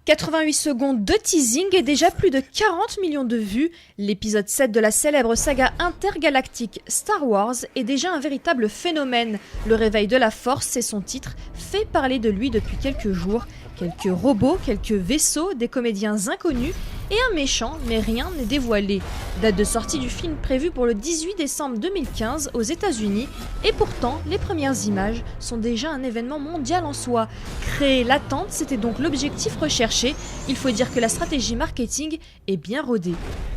88 secondes de teasing et déjà plus de 40 millions de vues. L'épisode 7 de la célèbre saga intergalactique Star Wars est déjà un véritable phénomène. Le réveil de la Force, c'est son titre, fait parler de lui depuis quelques jours. Quelques robots, quelques vaisseaux, des comédiens inconnus et un méchant, mais rien n'est dévoilé. Date de sortie du film prévue pour le 18 décembre 2015 aux États-Unis et pourtant, les premières images sont déjà un événement mondial en soi. Créer l'attente, c'était donc l'objectif recherché. Il faut dire que la stratégie marketing est bien rodée.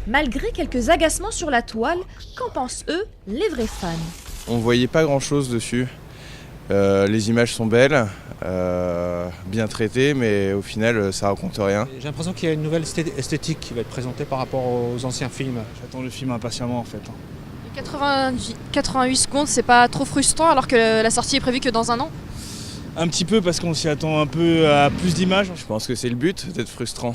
Malgré quelques agacements sur la toile, qu'en pensent eux, les vrais fans ? On voyait pas grand chose dessus. Les images sont belles, bien traitées, mais au final ça raconte rien. J'ai l'impression qu'il y a une nouvelle esthétique qui va être présentée par rapport aux anciens films. J'attends le film impatiemment en fait. 88 secondes, c'est pas trop frustrant alors que la sortie est prévue que dans un an ? Un petit peu parce qu'on s'y attend un peu à plus d'images. Je pense que c'est le but d'être frustrant.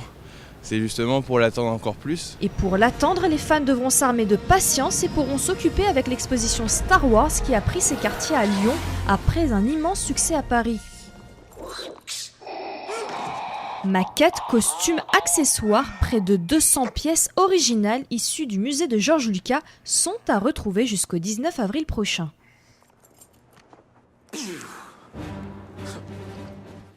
C'est justement pour l'attendre encore plus. Et pour l'attendre, les fans devront s'armer de patience et pourront s'occuper avec l'exposition Star Wars qui a pris ses quartiers à Lyon après un immense succès à Paris. Maquettes, costumes, accessoires, près de 200 pièces originales issues du musée de George Lucas sont à retrouver jusqu'au 19 avril prochain.